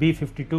B-52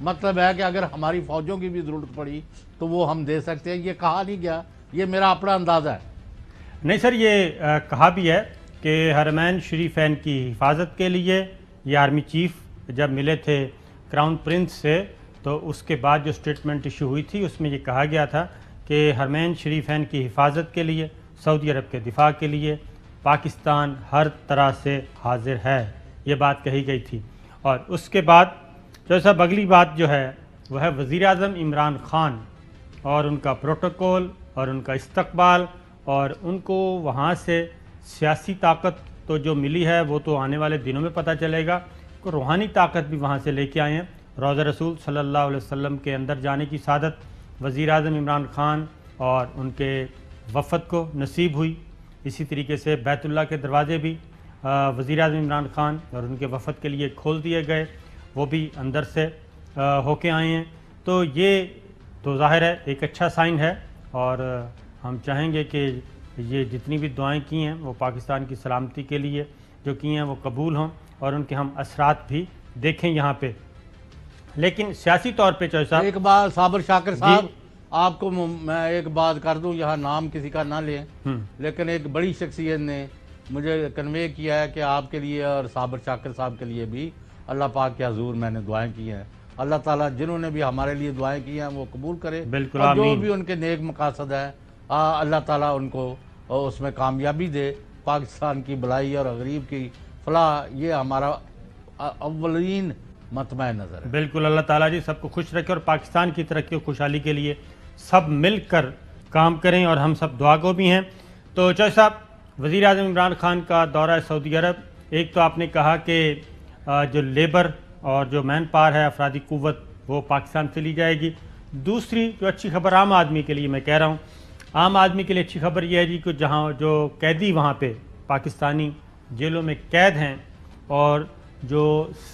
مطلب ہے کہ اگر ہماری فوجوں کی بھی ضرورت پڑی تو وہ ہم دے سکتے ہیں. یہ کہا نہیں گیا, یہ میرا اپنا اندازہ ہے. نہیں سر, یہ کہا بھی ہے کہ حرمین شریفین کی حفاظت کے لیے یہ آرمی چیف جب ملے تھے کراؤن پرنس سے تو اس کے بعد جو سٹیٹمنٹ ایشو ہوئی تھی اس میں یہ کہا گیا تھا کہ حرمین شریفین کی حفاظت کے لیے, سعودی عرب کے دفاع کے لیے پاکستان ہر طرح سے حاضر ہے, یہ بات کہی گئی تھی. اور اس کے بعد جو صاحب اگلی بات جو ہے وہ ہے وزیر اعظم عمران خان اور ان کا پروٹوکول اور ان کا استقبال, اور ان کو وہاں سے سیاسی طاقت تو جو ملی ہے وہ تو آنے والے دنوں میں پتہ چلے گا, کو روحانی طاقت بھی وہاں سے لے کے آئے ہیں. روضہ رسول صلی اللہ علیہ وسلم کے اندر جانے کی سعادت وزیر اعظم عمران خان اور ان کے وفد کو نصیب ہوئی. اسی طریقے سے بیت اللہ کے دروازے بھی وزیر اعظم عمران خان اور ان کے وفد کے لیے کھول دیے گئے, وہ بھی اندر سے ہو کے آئے ہیں. تو یہ تو ظاہر ہے ایک اچھا سائن ہے, اور ہم چاہیں گے کہ یہ جتنی بھی دعائیں کی ہیں وہ پاکستان کی سلامتی کے لیے جو کی ہیں وہ قبول ہوں اور ان کے ہم اثرات بھی دیکھیں یہاں پہ. لیکن سیاسی طور پہ چوہے صاحب, ایک بات صابر شاکر صاحب, آپ کو میں ایک بات کر دوں, یہاں نام کسی کا نہ لیں, لیکن ایک بڑی شخصیت نے مجھے کنوے کیا ہے کہ آپ کے لیے اور صابر شاکر صاحب کے لیے بھی اللہ پاک کے حضور میں نے دعائیں کی ہیں. اللہ تعالیٰ جنہوں نے بھی ہمارے لیے دعائیں کی ہیں وہ قبول کرے, بالکل اور جو آمین. بھی ان کے نیک مقاصد ہے اللہ تعالیٰ ان کو اس میں کامیابی دے. پاکستان کی بھلائی اور غریب کی فلاح یہ ہمارا اولین مطمع نظر ہے. بالکل, اللہ تعالیٰ جی سب کو خوش رکھے اور پاکستان کی ترقی و خوشحالی کے لیے سب مل کر کام کریں, اور ہم سب دعا گو بھی ہیں. تو چوہے صاحب, وزیر اعظم عمران خان کا دورہ سعودی عرب, ایک تو آپ نے کہا کہ جو لیبر اور جو مین پاور ہے, افرادی قوت, وہ پاکستان سے لی جائے گی. دوسری جو اچھی خبر عام آدمی کے لیے میں کہہ رہا ہوں, عام آدمی کے لیے اچھی خبر یہ ہے جی کہ جہاں جو قیدی وہاں پہ پاکستانی جیلوں میں قید ہیں اور جو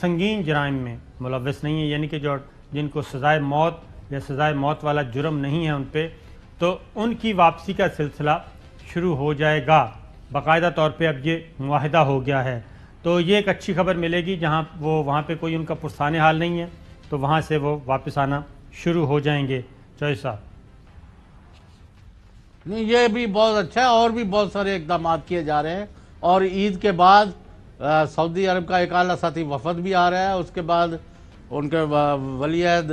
سنگین جرائم میں ملوث نہیں ہیں, یعنی کہ جو جن کو سزائے موت یا سزائے موت والا جرم نہیں ہے ان پہ, تو ان کی واپسی کا سلسلہ شروع ہو جائے گا. باقاعدہ طور پہ اب یہ معاہدہ ہو گیا ہے, تو یہ ایک اچھی خبر ملے گی. جہاں وہ وہاں پہ کوئی ان کا پرسان حال نہیں ہے تو وہاں سے وہ واپس آنا شروع ہو جائیں گے. چوہے صاحب نہیں, یہ بھی بہت اچھا ہے, اور بھی بہت سارے اقدامات کیے جا رہے ہیں. اور عید کے بعد سعودی عرب کا ایک اعلیٰ سطحی وفد بھی آ رہا ہے. اس کے بعد ان کے ولی عہد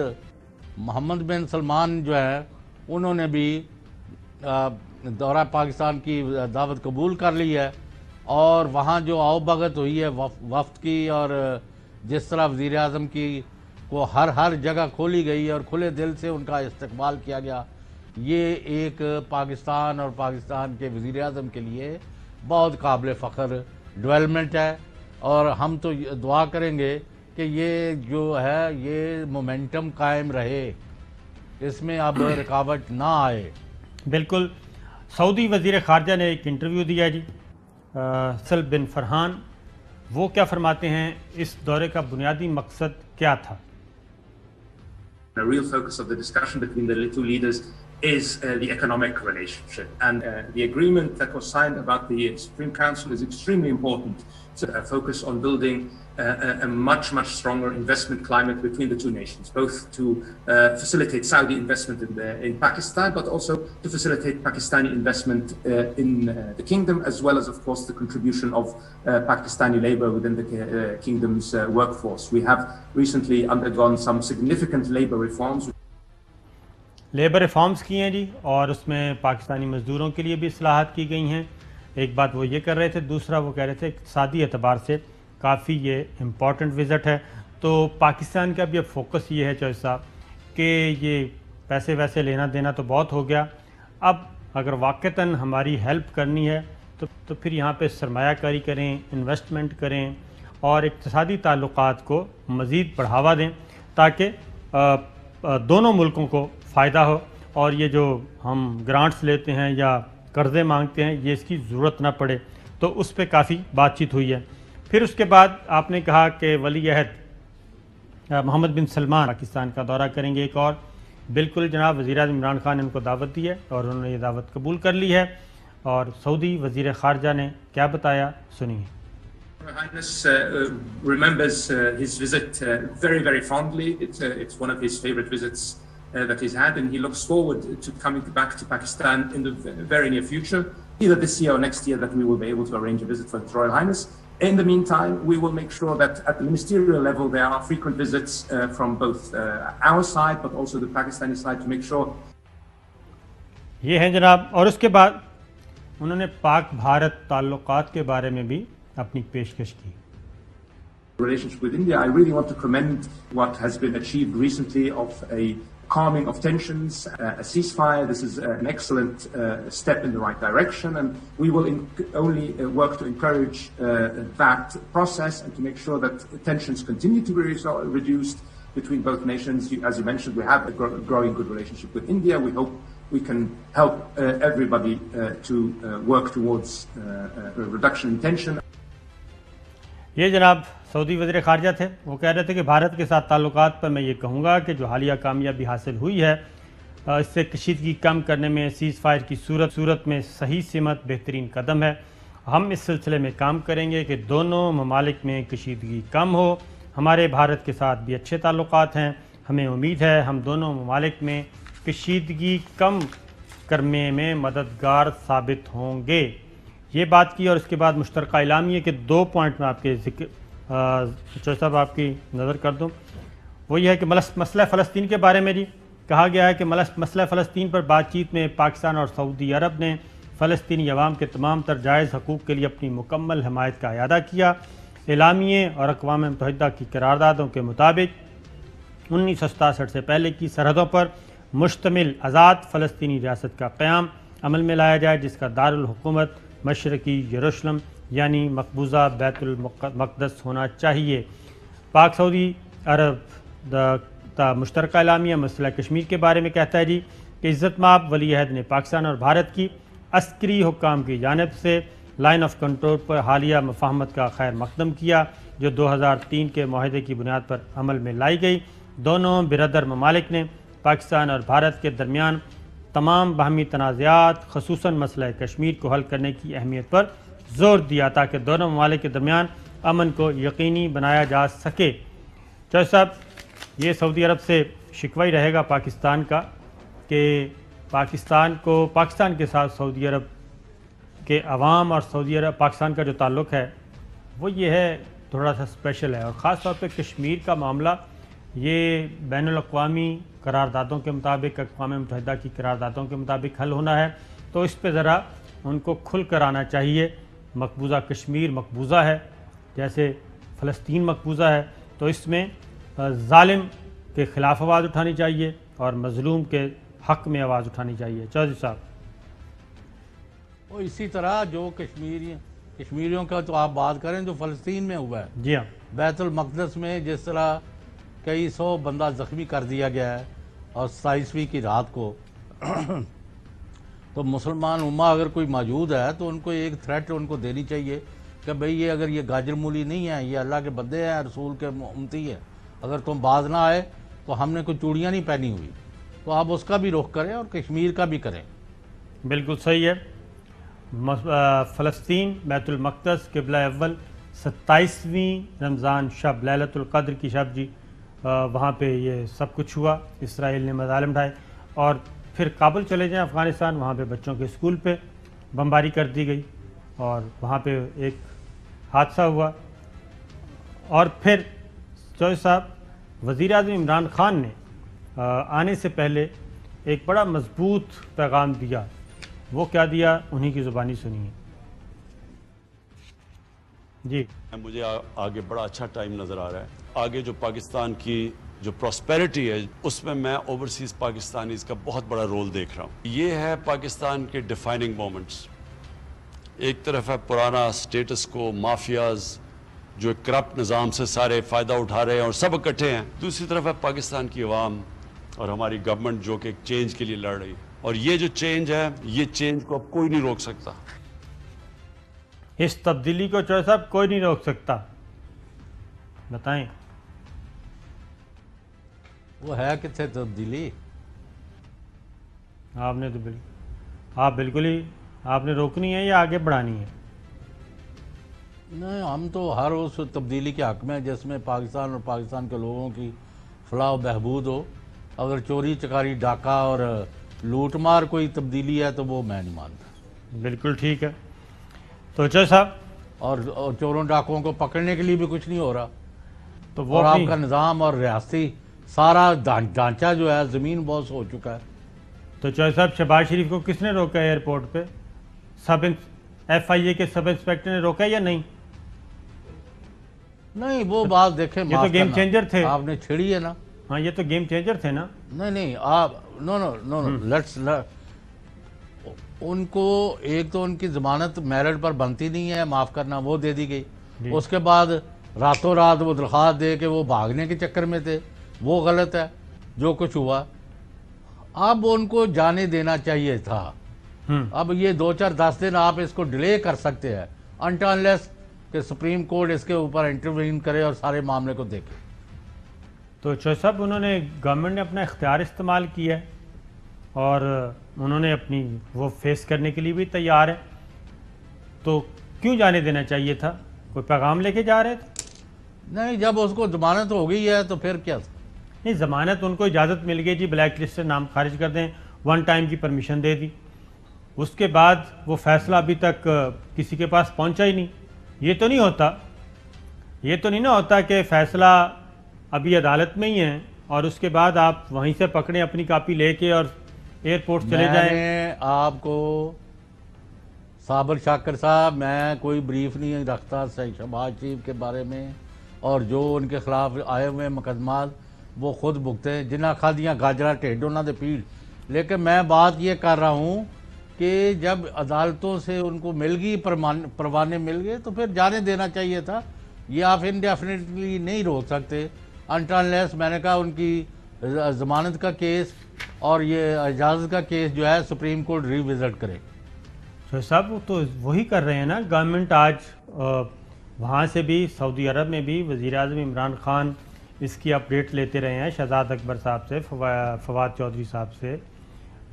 محمد بن سلمان جو ہے انہوں نے بھی دورہ پاکستان کی دعوت قبول کر لی ہے, اور وہاں جو آؤ بھگت ہوئی ہے وفد کی, اور جس طرح وزیر اعظم کی کو ہر جگہ کھولی گئی اور کھلے دل سے ان کا استقبال کیا گیا, یہ ایک پاکستان اور پاکستان کے وزیر اعظم کے لیے بہت قابل فخر ڈیولپمنٹ ہے. اور ہم تو دعا کریں گے کہ یہ جو ہے یہ مومنٹم قائم رہے, اس میں اب رکاوٹ نہ آئے. بالکل. سعودی وزیر خارجہ نے ایک انٹرویو دیا جی, سل بن فرحان, وہ کیا فرماتے ہیں, اس دورے کا بنیادی مقصد کیا تھا؟ The real focus of the discussion between the two leaders is the economic relationship, and the agreement that was signed about the Supreme Council is extremely important. So a focus on building a much stronger investment climate between the two nations, both to facilitate Saudi investment in Pakistan, but also to facilitate Pakistani investment in the kingdom, as well as, of course, the contribution of Pakistani labor within the kingdom's workforce. We have recently undergone some significant labor reforms. Labour reforms کی ہیں جی, اور اس میں پاکستانی مزدوروں کے لیے بھی اصلاحات کی گئی ہیں. ایک بات وہ یہ کر رہے تھے, دوسرا وہ کہہ رہے تھے اقتصادی اعتبار سے کافی یہ امپورٹنٹ وزٹ ہے. تو پاکستان کا بھی اب فوکس یہ ہے چوہے صاحب کہ یہ پیسے ویسے لینا دینا تو بہت ہو گیا, اب اگر واقعتاً ہماری ہیلپ کرنی ہے تو پھر یہاں پہ سرمایہ کاری کریں, انویسٹمنٹ کریں اور اقتصادی تعلقات کو مزید بڑھاوا دیں تاکہ دونوں ملکوں کو فائدہ ہو, اور یہ جو ہم گرانٹس لیتے ہیں یا قرضے مانگتے ہیں یہ اس کی ضرورت نہ پڑے. تو اس پہ کافی بات چیت ہوئی ہے. پھر اس کے بعد آپ نے کہا کہ ولی عہد محمد بن سلمان پاکستان کا دورہ کریں گے ایک اور. بالکل جناب, وزیر اعظم عمران خان نے ان کو دعوت دی ہے اور انہوں نے یہ دعوت قبول کر لی ہے. اور سعودی وزیر خارجہ نے کیا بتایا, سنیے. Her Highness remembers his visit very, very fondly. It's one of his favorite visits that he's had, and he looks forward to coming back to Pakistan in the very near future, either this year or next year, that we will be able to arrange a visit for His Royal Highness. In the meantime, we will make sure that at the ministerial level there are frequent visits from both our side but also the Pakistani side to make sure. یہ ہیں جناب. اور اس کے بعد انہوں نے پاک بھارت تعلقات کے بارے میں بھی اپنی پیشکش کی. Relationship with India, I really want to commend what has been achieved recently of a calming of tensions, a ceasefire. This is an excellent step in the right direction, and we will only work to encourage that process and to make sure that tensions continue to be reduced between both nations. As you mentioned, we have a growing good relationship with India. We hope we can help everybody to work towards a reduction in tension. یہ جناب سعودی وزیر خارجہ تھے. وہ کہہ رہے تھے کہ بھارت کے ساتھ تعلقات پر میں یہ کہوں گا کہ جو حالیہ کامیابی حاصل ہوئی ہے اس سے کشیدگی کم کرنے میں سیز فائر کی صورت میں صحیح سمت بہترین قدم ہے. ہم اس سلسلے میں کام کریں گے کہ دونوں ممالک میں کشیدگی کم ہو. ہمارے بھارت کے ساتھ بھی اچھے تعلقات ہیں. ہمیں امید ہے ہم دونوں ممالک میں کشیدگی کم کرنے میں مددگار ثابت ہوں گے. یہ بات کی. اور اس کے بعد مشترکہ اعلامیے کے 2 پوائنٹ میں آپ کے ذکر چوہدری صاحب آپ کی نظر کر دوں. وہ یہ ہے کہ مسئلہ فلسطین کے بارے میں جی کہا گیا ہے کہ مسئلہ فلسطین پر بات چیت میں پاکستان اور سعودی عرب نے فلسطینی عوام کے تمام تر جائز حقوق کے لیے اپنی مکمل حمایت کا اعادہ کیا. اعلامیے اور اقوام متحدہ کی قراردادوں کے مطابق 1967 سے پہلے کی سرحدوں پر مشتمل آزاد فلسطینی ریاست کا قیام عمل میں لایا جائے جس کا دارالحکومت مشرقی یروشلم یعنی مقبوضہ بیت المقدس ہونا چاہیے. پاک سعودی عرب مشترکہ اعلامیہ مسئلہ کشمیر کے بارے میں کہتا ہے جی کہ عزت مآب ولی عہد نے پاکستان اور بھارت کی عسکری حکام کی جانب سے لائن آف کنٹرول پر حالیہ مفاہمت کا خیر مقدم کیا جو 2003 کے معاہدے کی بنیاد پر عمل میں لائی گئی. دونوں برادر ممالک نے پاکستان اور بھارت کے درمیان تمام باہمی تنازعات خصوصاً مسئلہ کشمیر کو حل کرنے کی اہمیت پر زور دیا تاکہ دونوں ممالک کے درمیان امن کو یقینی بنایا جا سکے. چوہدری صاحب یہ سعودی عرب سے شکوہ ہی رہے گا پاکستان کا کہ پاکستان کے ساتھ سعودی عرب کے عوام اور سعودی عرب پاکستان کا جو تعلق ہے وہ یہ ہے تھوڑا سا اسپیشل ہے. اور خاص طور پہ کشمیر کا معاملہ یہ بین الاقوامی قراردادوں کے مطابق اقوام متحدہ کی قراردادوں کے مطابق حل ہونا ہے. تو اس پہ ذرا ان کو کھل کر آنا چاہیے. مقبوضہ کشمیر مقبوضہ ہے جیسے فلسطین مقبوضہ ہے تو اس میں ظالم کے خلاف آواز اٹھانی چاہیے اور مظلوم کے حق میں آواز اٹھانی چاہیے. چوہدری صاحب وہ اسی طرح جو کشمیریوں کا تو آپ بات کریں جو فلسطین میں ہوا ہے. جی ہاں. بیت المقدس میں جس طرح کئی 100 بندہ زخمی کر دیا گیا ہے اور 27ویں کی رات کو تو مسلمان امہ اگر کوئی موجود ہے تو ان کو ایک تھریٹ ان کو دینی چاہیے کہ بھئی یہ اگر یہ گاجر مولی نہیں ہے یہ اللہ کے بندے ہیں رسول کے امتی ہے اگر تم باز نہ آئے تو ہم نے کوئی چوڑیاں نہیں پہنی ہوئی تو آپ اس کا بھی رخ کریں اور کشمیر کا بھی کریں. بالکل صحیح ہے. فلسطین بیت المقدس قبلہ اول 27ویں رمضان شب لیلۃ القدر کی شب جی وہاں پہ یہ سب کچھ ہوا. اسرائیل نے مظالم ڈھائے اور پھر کابل چلے جائیں افغانستان وہاں پہ بچوں کے اسکول پہ بمباری کر دی گئی اور وہاں پہ ایک حادثہ ہوا. اور پھر چوہدری صاحب وزیر اعظم عمران خان نے آنے سے پہلے ایک بڑا مضبوط پیغام دیا. وہ کیا دیا انہی کی زبانی سنیے. جی مجھے آگے بڑا اچھا ٹائم نظر آ رہا ہے. آگے جو پاکستان کی جو پراسپیرٹی ہے اس میں اوورسیز پاکستانیز کا بہت بڑا رول دیکھ رہا ہوں. یہ ہے پاکستان کے ڈیفائننگ مومنٹس. ایک طرف ہے پرانا سٹیٹس کو مافیاز جو ایک کرپٹ نظام سے سارے فائدہ اٹھا رہے ہیں اور سب اکٹھے ہیں. دوسری طرف ہے پاکستان کی عوام اور ہماری گورنمنٹ جو کہ ایک چینج کے لیے لڑ رہی ہے. اور یہ جو چینج ہے یہ چینج کو اب کوئی نہیں روک سکتا. اس تبدیلی کو چوہدری صاحب کوئی نہیں روک سکتا. بتائیں وہ ہے کتنے تبدیلی. آپ نے تو بالکل ہی آپ نے روکنی ہے یا آگے بڑھانی ہے. نہیں، ہم تو ہر اس تبدیلی کے حق میں جس میں پاکستان اور پاکستان کے لوگوں کی فلاح و بہبود ہو. اگر چوری چکاری ڈاکہ اور لوٹ مار کوئی تبدیلی ہے تو وہ میں نہیں مانتا. بالکل ٹھیک ہے. تو چوہے صاحب اور چوروں ڈاکوؤں کو پکڑنے کے لیے بھی کچھ نہیں ہو رہا. تو وہ اور آپ اپنی کا نظام اور ریاستی سارا ڈھانچہ جو ہے زمین بوس ہو چکا ہے. تو چوہے صاحب شہباز شریف کو کس نے روکا ہے ایئرپورٹ پہ؟ FIA کے سب انسپیکٹر نے روکا یا نہیں؟ نہیں، وہ بات دیکھیں، یہ تو گیم چینجر تھے. آپ نے چھڑی ہے نا. ہاں یہ تو گیم چینجر تھے نا. نہیں آپ نو لیٹس ان کو ایک تو ان کی ضمانت میرٹ پر بنتی نہیں ہے، معاف کرنا، وہ دے دی گئی. اس کے بعد راتوں رات وہ درخواست دے کے وہ بھاگنے کے چکر میں تھے، وہ غلط ہے جو کچھ ہوا. اب ان کو جانے دینا چاہیے تھا. اب یہ 2-4-10 دن آپ اس کو ڈیلے کر سکتے ہیں انٹرلیس کہ سپریم کورٹ اس کے اوپر انٹروین کرے اور سارے معاملے کو دیکھے. تو چوہے صاحب انہوں نے گورنمنٹ نے اپنا اختیار استعمال کیا ہے اور انہوں نے اپنی وہ فیس کرنے کے لیے بھی تیار ہے. تو کیوں جانے دینا چاہیے تھا؟ کوئی پیغام لے کے جا رہے تھے؟ نہیں، جب اس کو ضمانت ہو گئی ہے تو پھر کیا تھا؟ نہیں، ضمانت ان کو اجازت مل گئی جی، بلیک لسٹ سے نام خارج کر دیں، 1 ٹائم کی پرمیشن دے دی. اس کے بعد وہ فیصلہ ابھی تک کسی کے پاس پہنچا ہی نہیں. یہ تو نہیں ہوتا کہ فیصلہ ابھی عدالت میں ہی ہے اور اس کے بعد آپ وہیں سے پکڑیں اپنی کاپی لے کے اور ایئرپورٹ چلے جائیں. میں نے آپ کو صابر شاکر صاحب، میں کوئی بریف نہیں رکھتا شہباز شریف کے بارے میں، اور جو ان کے خلاف آئے ہوئے مقدمات وہ خود بھگتے، جنہ کھادیاں گاجرا ٹھیڈ انہوں نے پیڑ. لیکن میں بات یہ کر رہا ہوں کہ جب عدالتوں سے ان کو مل گئی، پروانے مل گئے، تو پھر جانے دینا چاہیے تھا. یہ آپ انڈیفینیٹلی نہیں روک سکتے انٹرلیس، میں نے کہا، ان کی ضمانت کا کیس اور یہ اجازت کا کیس جو ہے سپریم کورٹ ری وزٹ کرے. شاہ صاحب وہ تو وہی کر رہے ہیں نا. گورنمنٹ آج وہاں سے بھی، سعودی عرب میں بھی، وزیر اعظم عمران خان اس کی اپڈیٹ لیتے رہے ہیں شہزاد اکبر صاحب سے، فواد چودھری صاحب سے.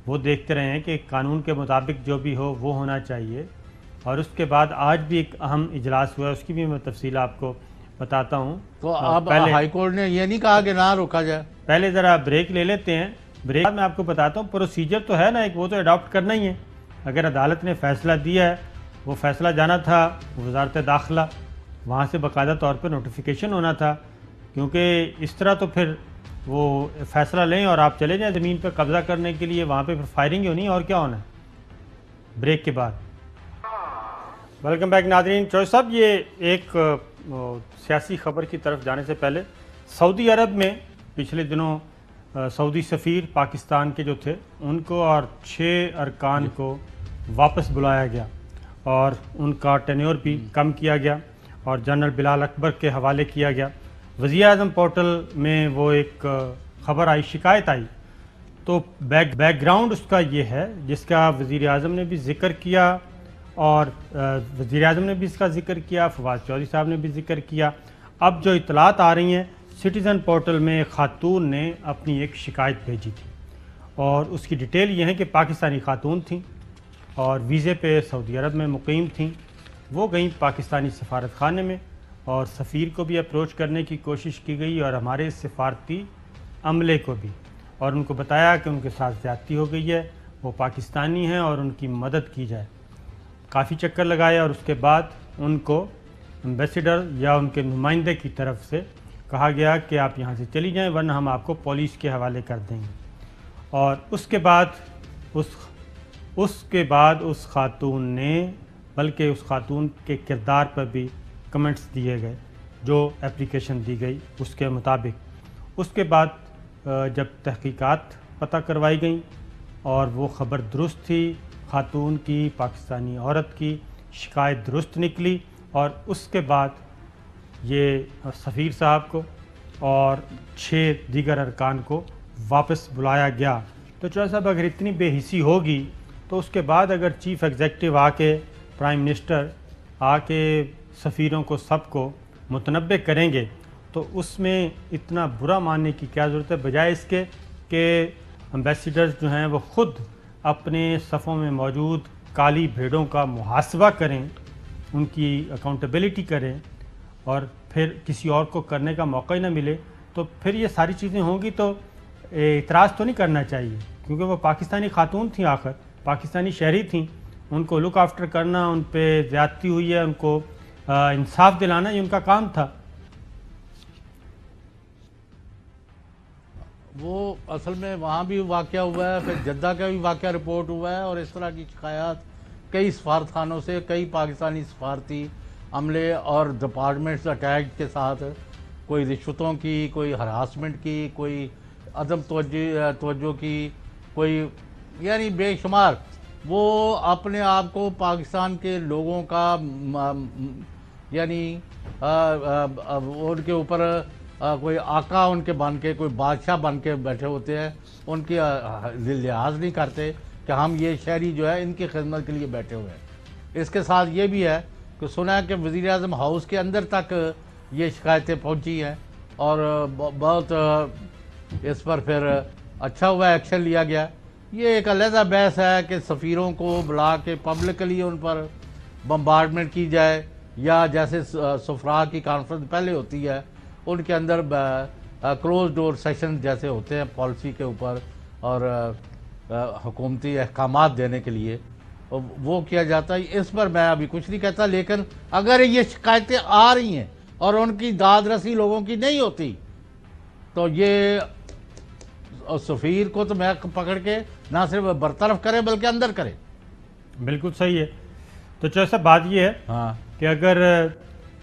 وہ دیکھتے رہے ہیں کہ قانون کے مطابق جو بھی ہو وہ ہونا چاہیے. اور اس کے بعد آج بھی ایک اہم اجلاس ہوا ہے، اس کی بھی میں تفصیل آپ کو بتاتا ہوں. تو اب ہائی کورٹ نے یہ نہیں کہا کہ نہ روکا جائے. پہلے ذرا بریک لے لیتے ہیں. بریک میں آپ کو بتاتا ہوں پروسیجر تو ہے نا ایک، وہ تو اڈاپٹ کرنا ہی ہے. اگر عدالت نے فیصلہ دیا ہے، وہ فیصلہ جانا تھا وزارت داخلہ، وہاں سے باقاعدہ طور پہ نوٹیفیکیشن ہونا تھا. کیونکہ اس طرح تو پھر وہ فیصلہ لیں اور آپ چلے جائیں زمین پہ قبضہ کرنے کے لیے، وہاں پہ پھر فائرنگ ہونی اور کیا ہونا ہے. بریک کے بعد ویلکم بیک ناظرین. چوہے صاحب یہ ایک سیاسی خبر کی طرف جانے سے پہلے، سعودی عرب میں پچھلے دنوں سعودی سفیر پاکستان کے جو تھے ان کو اور 6 ارکان کو واپس بلایا گیا اور ان کا ٹینیور بھی کم کیا گیا اور جنرل بلال اکبر کے حوالے کیا گیا. وزیر اعظم پورٹل میں وہ ایک خبر آئی، شکایت آئی. تو بیک گراؤنڈ اس کا یہ ہے جس کا وزیر اعظم نے بھی ذکر کیا اور وزیر اعظم نے بھی اس کا ذکر کیا، فواد چودھری صاحب نے بھی ذکر کیا. اب جو اطلاعات آ رہی ہیں، سٹیزن پورٹل میں خاتون نے اپنی ایک شکایت بھیجی تھی اور اس کی ڈیٹیل یہ ہے کہ پاکستانی خاتون تھیں اور ویزے پہ سعودی عرب میں مقیم تھیں. وہ گئیں پاکستانی سفارت خانے میں اور سفیر کو بھی اپروچ کرنے کی کوشش کی گئی اور ہمارے سفارتی عملے کو بھی، اور ان کو بتایا کہ ان کے ساتھ زیادتی ہو گئی ہے، وہ پاکستانی ہیں اور ان کی مدد کی جائے. کافی چکر لگائے اور اس کے بعد ان کو ایمبیسیڈر یا ان کے نمائندے کی طرف سے کہا گیا کہ آپ یہاں سے چلی جائیں ورنہ ہم آپ کو پولیس کے حوالے کر دیں گے. اور اس کے بعد اس خاتون نے، بلکہ اس خاتون کے کردار پر بھی کمنٹس دیے گئے جو اپلیکیشن دی گئی اس کے مطابق. اس کے بعد جب تحقیقات پتہ کروائی گئیں اور وہ خبر درست تھی، خاتون کی، پاکستانی عورت کی شکایت درست نکلی، اور اس کے بعد یہ سفیر صاحب کو اور 6 دیگر ارکان کو واپس بلایا گیا. تو چوہے صاحب اگر اتنی بے حسی ہوگی تو اس کے بعد اگر چیف ایگزیکٹو آ کے، پرائم منسٹر آ کے سفیروں کو سب کو متنبع کریں گے تو اس میں اتنا برا ماننے کی کیا ضرورت ہے، بجائے اس کے کہ امبیسیڈرز جو ہیں وہ خود اپنے صفوں میں موجود کالی بھیڑوں کا محاسبہ کریں، ان کی اکاؤنٹیبلٹی کریں اور پھر کسی اور کو کرنے کا موقع ہی نہ ملے، تو پھر یہ ساری چیزیں ہوں گی تو اعتراض تو نہیں کرنا چاہیے، کیونکہ وہ پاکستانی خاتون تھیں، آخر پاکستانی شہری تھیں، ان کو لک آفٹر کرنا، ان پہ زیادتی ہوئی ہے، ان کو انصاف دلانا، یہ ان کا کام تھا۔ وہ اصل میں وہاں بھی واقعہ ہوا ہے، پھر جدہ کا بھی واقعہ رپورٹ ہوا ہے، اور اس طرح کی شکایات کئی سفارتخانوں سے، کئی پاکستانی سفارتی عملے اور ڈپارٹمنٹس اٹیچ کے ساتھ کوئی رشوتوں کی، کوئی ہراسمنٹ کی، کوئی عدم توجہ کی، کوئی یعنی بے شمار، وہ اپنے آپ کو پاکستان کے لوگوں کا یعنی ان کے اوپر کوئی آقا ان کے بن کے، کوئی بادشاہ بن کے بیٹھے ہوتے ہیں، ان کی لحاظ نہیں کرتے کہ ہم یہ شہری جو ہے ان کی خدمت کے لیے بیٹھے ہوئے ہیں۔ اس کے ساتھ یہ بھی ہے کہ سنا ہے کہ وزیر اعظم ہاؤس کے اندر تک یہ شکایتیں پہنچی ہیں، اور بہت اس پر پھر اچھا ہوا ایکشن لیا گیا۔ یہ ایک علیحدہ بحث ہے کہ سفیروں کو بلا کے پبلکلی ان پر بمبارڈمنٹ کی جائے، یا جیسے سفراء کی کانفرنس پہلے ہوتی ہے ان کے اندر کلوز ڈور سیشن جیسے ہوتے ہیں پالیسی کے اوپر اور حکومتی احکامات دینے کے لیے، وہ کیا جاتا ہے۔ اس پر میں ابھی کچھ نہیں کہتا، لیکن اگر یہ شکایتیں آ رہی ہیں اور ان کی داد رسی لوگوں کی نہیں ہوتی، تو یہ سفیر کو تو میں پکڑ کے نہ صرف برطرف کرے بلکہ اندر کرے۔ بالکل صحیح ہے۔ تو جیسا بات یہ ہے ہاں کہ اگر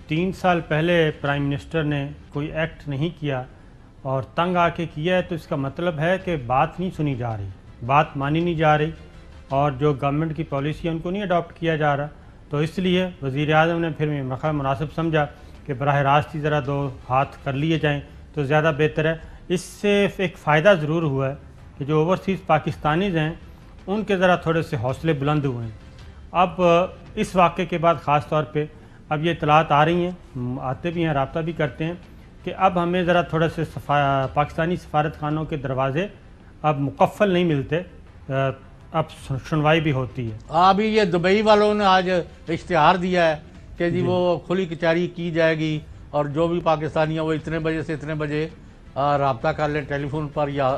3 سال پہلے پرائم منسٹر نے کوئی ایکٹ نہیں کیا اور تنگ آ کے کیا ہے، تو اس کا مطلب ہے کہ بات نہیں سنی جا رہی، بات مانی نہیں جا رہی، اور جو گورنمنٹ کی پالیسی ہے ان کو نہیں اڈاپٹ کیا جا رہا۔ تو اس لیے وزیر اعظم نے پھر مناسب سمجھا کہ براہ راست ہی ذرا 2 ہاتھ کر لیے جائیں تو زیادہ بہتر ہے۔ اس سے ایک فائدہ ضرور ہوا ہے کہ جو اوورسیز پاکستانیز ہیں ان کے ذرا تھوڑے سے حوصلے بلند ہوئے ہیں۔ اب اس واقعے کے بعد خاص طور پہ اب یہ اطلاعات آ رہی ہیں، آتے بھی ہیں، رابطہ بھی کرتے ہیں کہ اب ہمیں ذرا تھوڑے سے پاکستانی سفارت خانوں کے دروازے اب مقفل نہیں ملتے، اب سنوائی بھی ہوتی ہے۔ ابھی یہ دبئی والوں نے آج اشتہار دیا ہے کہ جی وہ کھلی کچہری کی جائے گی، اور جو بھی پاکستانی ہیں وہ اتنے بجے سے اتنے بجے رابطہ کر لیں ٹیلی فون پر یا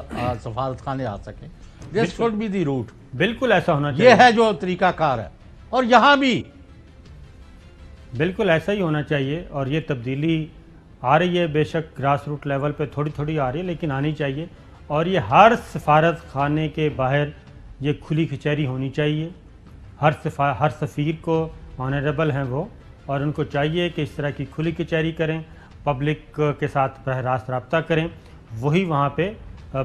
سفارت خانے آ سکیں۔ This should be the route, بالکل ایسا ہونا چاہیے، یہ ہے جو طریقہ کار ہے، اور یہاں بھی بالکل ایسا ہی ہونا چاہیے۔ اور یہ تبدیلی آ رہی ہے، بے شک گراس روٹ لیول پہ تھوڑی تھوڑی آ رہی ہے، لیکن آنی چاہیے۔ اور یہ ہر سفارت خانے کے باہر یہ کھلی کچہری ہونی چاہیے، ہر سفیر کو آنریبل ہیں وہ، اور ان کو چاہیے کہ اس طرح کی کھلی کچہری کریں، پبلک کے ساتھ براہ راست رابطہ کریں، وہی وہاں پہ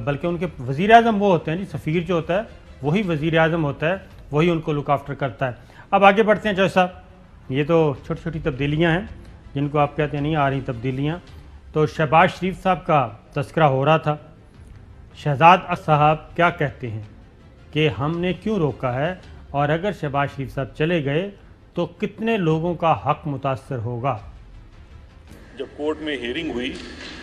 بلکہ ان کے وزیر اعظم وہ ہوتے ہیں جی، سفیر جو ہوتا ہے وہی وزیر اعظم ہوتا ہے، وہی ان کو لک آفٹر کرتا ہے۔ اب آگے بڑھتے ہیں جیسا، یہ تو چھوٹی چھوٹی تبدیلیاں ہیں جن کو آپ کہتے ہیں نہیں آ رہی تبدیلیاں۔ تو شہباز شریف صاحب کا تذکرہ ہو رہا تھا، شہزاد صاحب کیا کہتے ہیں کہ ہم نے کیوں روکا ہے، اور اگر شہباز شریف صاحب چلے گئے تو کتنے لوگوں کا حق متاثر ہوگا؟ جب کورٹ میں ہیئرنگ ہوئی،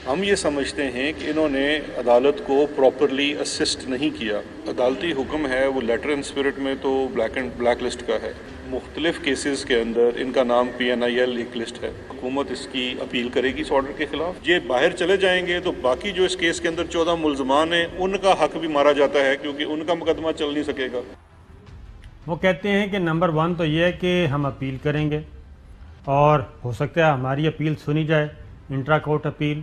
ہم یہ سمجھتے ہیں کہ انہوں نے عدالت کو پراپرلی اسسٹ نہیں کیا۔ عدالتی حکم ہے وہ لیٹر اینڈ اسپرٹ میں تو بلیک لسٹ کا ہے، مختلف کیسز کے اندر ان کا نام PNIL ایک لسٹ ہے۔ حکومت اس کی اپیل کرے گی اس آرڈر کے خلاف۔ یہ باہر چلے جائیں گے تو باقی جو اس کیس کے اندر 14 ملزمان ہیں ان کا حق بھی مارا جاتا ہے، کیونکہ ان کا مقدمہ چل نہیں سکے گا۔ وہ کہتے ہیں کہ نمبر 1 تو یہ ہے کہ ہم اپیل کریں گے، اور ہو سکتا ہے ہماری اپیل سنی جائے، انٹرا کورٹ اپیل،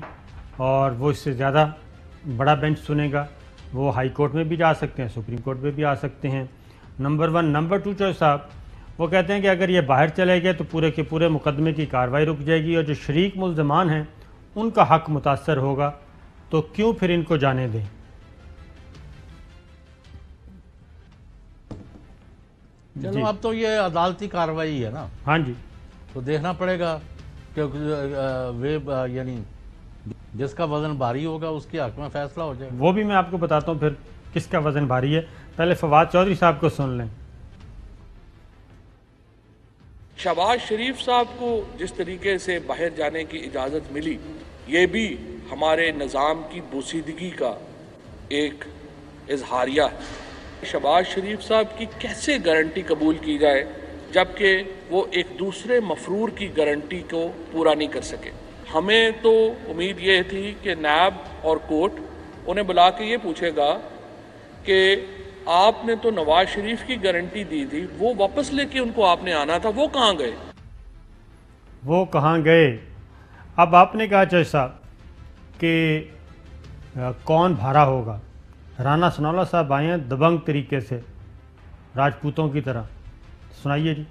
اور وہ اس سے زیادہ بڑا بینچ سنے گا، وہ ہائی کورٹ میں بھی جا سکتے ہیں، سپریم کورٹ میں بھی آ سکتے ہیں۔ نمبر 1۔ نمبر 2 چوہے صاحب وہ کہتے ہیں کہ اگر یہ باہر چلے گئے تو پورے کے پورے مقدمے کی کارروائی رک جائے گی، اور جو شریک ملزمان ہیں ان کا حق متاثر ہوگا، تو کیوں پھر ان کو جانے دیں؟ چلو اب تو یہ عدالتی کارروائی ہے نا، ہاں جی، تو دیکھنا پڑے گا کہ یعنی جس کا وزن بھاری ہوگا اس کے حق میں فیصلہ ہو جائے گا۔ وہ بھی میں آپ کو بتاتا ہوں پھر کس کا وزن بھاری ہے۔ پہلے فواد چودھری صاحب کو سن لیں۔ شہباز شریف صاحب کو جس طریقے سے باہر جانے کی اجازت ملی، یہ بھی ہمارے نظام کی بوسیدگی کا ایک اظہاریہ ہے۔ شہباز شریف صاحب کی کیسے گارنٹی قبول کی جائے جبکہ وہ ایک دوسرے مفرور کی گارنٹی کو پورا نہیں کر سکے۔ ہمیں تو امید یہ تھی کہ نیب اور کورٹ انہیں بلا کے یہ پوچھے گا کہ آپ نے تو نواز شریف کی گارنٹی دی تھی، وہ واپس لے کے ان کو آپ نے آنا تھا، وہ کہاں گئے؟ وہ کہاں گئے؟ اب آپ نے کہا چوہدری صاحب کہ کون بھارا ہوگا، رانا ثناءاللہ صاحب آئے ہیں دبنگ طریقے سے راجپوتوں کی طرح، سنائیے جی۔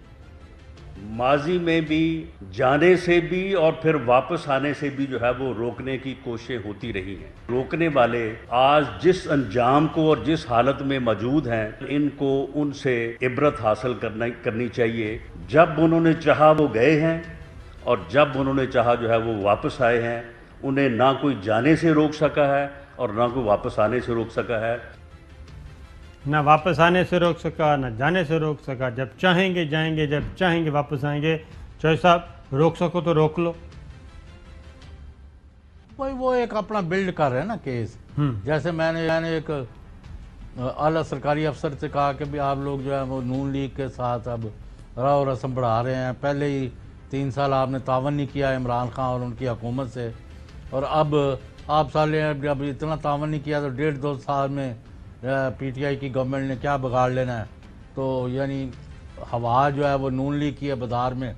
ماضی میں بھی جانے سے بھی اور پھر واپس آنے سے بھی جو ہے وہ روکنے کی کوششیں ہوتی رہی ہیں۔ روکنے والے آج جس انجام کو اور جس حالت میں موجود ہیں، ان کو ان سے عبرت حاصل کرنی چاہیے۔ جب انہوں نے چاہا وہ گئے ہیں اور جب انہوں نے چاہا جو ہے وہ واپس آئے ہیں۔ انہیں نہ کوئی جانے سے روک سکا ہے اور نہ کوئی واپس آنے سے روک سکا ہے۔ نہ واپس آنے سے روک سکا، نہ جانے سے روک سکا۔ جب چاہیں گے جائیں گے، جب چاہیں گے واپس آئیں گے۔ چوہدری صاحب روک سکو تو روک لو۔ وہ ایک اپنا بلڈ کر رہے ہیں نا کیس۔ جیسے میں نے ایک اعلیٰ سرکاری افسر سے کہا کہ بھی آپ لوگ جو ہے وہ نون لیگ کے ساتھ اب راہ و رسم بڑھا رہے ہیں۔ پہلے ہی 3 سال آپ نے تعاون نہیں کیا عمران خان اور ان کی حکومت سے، اور اب آپ اب اتنا تعاون نہیں کیا تو 1.5-2 سال میں پی ٹی آئی کی گورنمنٹ نے کیا بگاڑ لینا ہے۔ تو یعنی ہوا جو ہے وہ نون لیگ کی ہے بازار میں،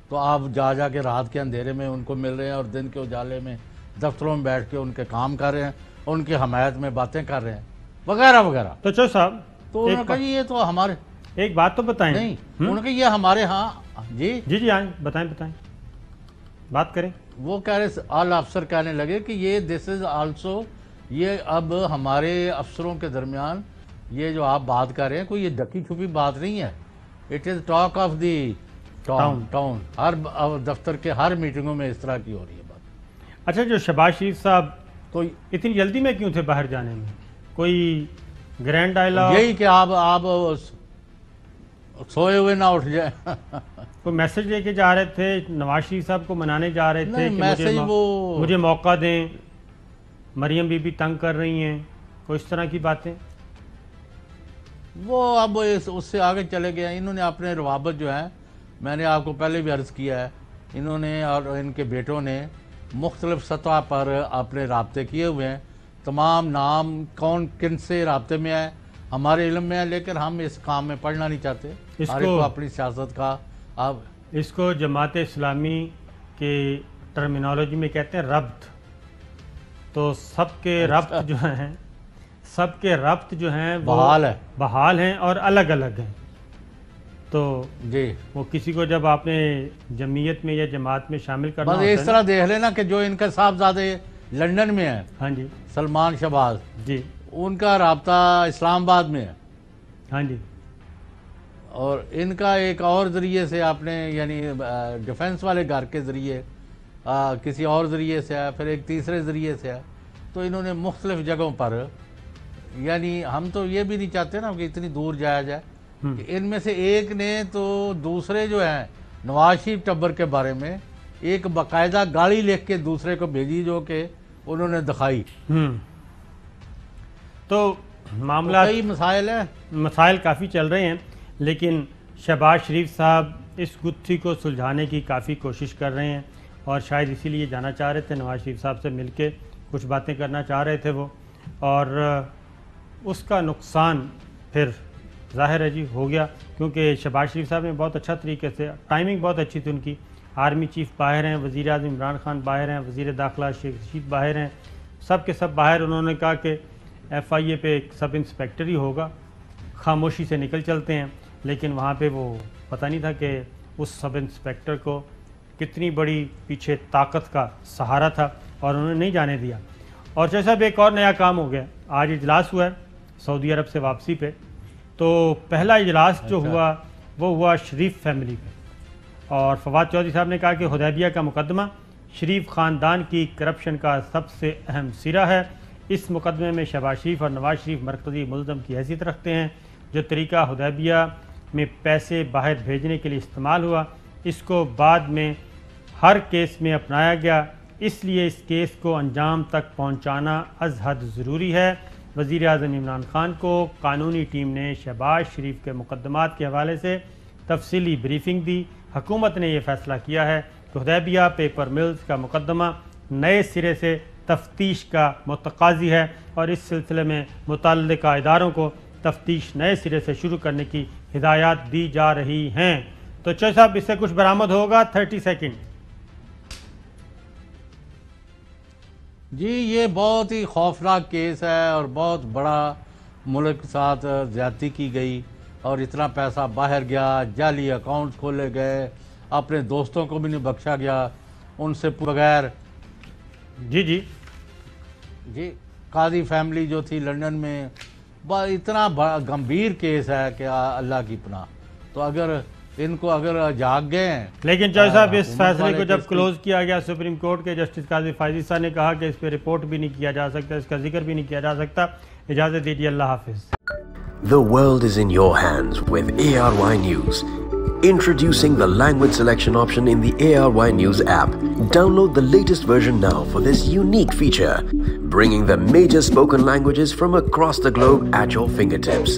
تو آپ جا کے رات کے اندھیرے میں ان کو مل رہے ہیں اور دن کے اجالے میں دفتروں میں بیٹھ کے ان کے کام کر رہے ہیں، ان کی حمایت میں باتیں کر رہے ہیں وغیرہ وغیرہ۔ تو چوہدری صاحب تو انہوں نے کہا یہ تو ہمارے ایک بات تو بتائیں۔ نہیں، انہوں نے کہا یہ ہمارے ہاں جی ہاں بتائیں بات کریں۔ وہ کہہ رہے اعلیٰ افسر کہنے لگے کہ یہ دس از آلسو، یہ اب ہمارے افسروں کے درمیان یہ جو آپ بات کر رہے ہیں کوئی یہ ڈکی چھپی بات نہیں ہے، it is talk of the town. ہر دفتر کے ہر میٹنگوں میں اس طرح کی ہو رہی ہے بات۔ اچھا، جو شہباز شریف صاحب تو اتنی جلدی میں کیوں تھے باہر جانے میں؟ کوئی گرینڈ ڈائلاگ؟ یہی کہ آپ سوئے ہوئے نہ اٹھ جائیں۔ کوئی میسج لے کے جا رہے تھے، نواز شریف صاحب کو منانے جا رہے تھے کہ مجھے موقع دیں، مریم بی بی تنگ کر رہی ہیں، کوئی اس طرح کی باتیں؟ وہ اب اس سے آگے چلے گئے۔ انہوں نے اپنے روابط جو ہیں، میں نے آپ کو پہلے بھی عرض کیا ہے، انہوں نے اور ان کے بیٹوں نے مختلف سطح پر اپنے رابطے کیے ہوئے ہیں۔ تمام نام کون کن سے رابطے میں ہے ہمارے علم میں ہے، لیکن ہم اس کام میں پڑھنا نہیں چاہتے۔ ہر ایک کو اپنی سیاست کا اب اس کو جماعت اسلامی کے ٹرمینالوجی میں کہتے ہیں ربط۔ تو سب کے ربط جو ہیں، سب کے ربط جو ہیں وہ بحال ہیں اور الگ الگ ہیں۔ تو جی وہ کسی کو جب آپ نے جمعیت میں یا جماعت میں شامل کرنا بس اس طرح دیکھ لینا کہ جو ان کا صاحبزادے لندن میں ہیں، ہاں جی سلمان شہباز، جی ان کا رابطہ اسلام آباد میں ہے، ہاں جی، اور ان کا ایک اور ذریعے سے آپ نے یعنی ڈیفنس والے گھر کے ذریعے کسی اور ذریعے سے ہے، پھر ایک تیسرے ذریعے سے ہے۔ تو انہوں نے مختلف جگہوں پر، یعنی ہم تو یہ بھی نہیں چاہتے نا کہ اتنی دور جایا جائے، کہ ان میں سے ایک نے تو دوسرے جو ہیں نواز شریف ٹبر کے بارے میں ایک باقاعدہ گاڑی لکھ کے دوسرے کو بھیجی جو کہ انہوں نے دکھائی۔ تو معاملات کئی مسائل ہیں، مسائل کافی چل رہے ہیں، لیکن شہباز شریف صاحب اس گتھی کو سلجھانے کی کافی کوشش کر رہے ہیں، اور شاید اسی لیے جانا چاہ رہے تھے، نواز شریف صاحب سے مل کے کچھ باتیں کرنا چاہ رہے تھے وہ، اور اس کا نقصان پھر ظاہر ہے جی ہو گیا، کیونکہ شہباز شریف صاحب نے بہت اچھا طریقے سے، ٹائمنگ بہت اچھی تھی ان کی، آرمی چیف باہر ہیں، وزیر اعظم عمران خان باہر ہیں، وزیر داخلہ شیخ رشید باہر ہیں، سب کے سب باہر۔ انہوں نے کہا کہ ایف آئی اے پہ ایک سب انسپیکٹر ہی ہوگا، خاموشی سے نکل چلتے ہیں، لیکن وہاں پہ وہ پتہ نہیں تھا کہ اس سب انسپیکٹر کو کتنی بڑی پیچھے طاقت کا سہارا تھا، اور انہوں نے نہیں جانے دیا۔ اور چوہدری صاحب ایک اور نیا کام ہو گیا، آج اجلاس ہوا ہے سعودی عرب سے واپسی پہ، تو پہلا اجلاس جو ہوا وہ ہوا شریف فیملی پہ، اور فواد چودھری صاحب نے کہا کہ حدیبیہ کا مقدمہ شریف خاندان کی کرپشن کا سب سے اہم سرہ ہے، اس مقدمے میں شہباز شریف اور نواز شریف مرکزی ملزم کی حیثیت رکھتے ہیں، جو طریقہ حدیبیہ میں پیسے باہر بھیجنے کے لیے استعمال ہوا اس کو بعد میں ہر کیس میں اپنایا گیا، اس لیے اس کیس کو انجام تک پہنچانا از حد ضروری ہے۔ وزیر اعظم عمران خان کو قانونی ٹیم نے شہباز شریف کے مقدمات کے حوالے سے تفصیلی بریفنگ دی. حکومت نے یہ فیصلہ کیا ہے کہ حدیبیہ پیپر ملز کا مقدمہ نئے سرے سے تفتیش کا متقاضی ہے اور اس سلسلے میں متعلقہ اداروں کو تفتیش نئے سرے سے شروع کرنے کی ہدایات دی جا رہی ہیں. تو چوہے صاحب اس سے کچھ برآمد ہوگا؟ 30 سیکنڈ. جی یہ بہت ہی خوفناک کیس ہے اور بہت بڑا ملک کے ساتھ زیادتی کی گئی اور اتنا پیسہ باہر گیا، جعلی اکاؤنٹس کھولے گئے، اپنے دوستوں کو بھی نہیں بخشا گیا ان سے بغیر. جی قاضی فیملی جو تھی لندن میں، اتنا بڑا گمبھیر کیس ہے کہ اللہ کی پناہ. تو اگر ان کو جاگ گئے ہیں. لیکن چوہے صاحب اس فیصلے کو جب کلوز کیا گیا سپریم کورٹ کے جسٹس قاضی فائزی صاحب نے کہا کہ اس پہ رپورٹ بھی نہیں کیا جا سکتا، اس کا ذکر بھی نہیں کیا جا سکتا. اجازت دیجیے، اللہ حافظ. The world is in your hands with ARY News. Introducing the language selection option in the ARY News app. Download the latest version now for this unique feature, bringing the major spoken languages from across the globe at your fingertips.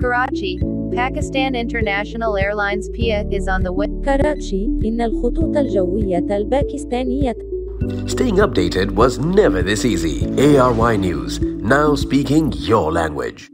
Karachi, Pakistan International Airlines PIA is on the way. كراتشي إن الخطوط الجوية الباكستانية. Staying updated was never this easy. ARY News, now speaking your language.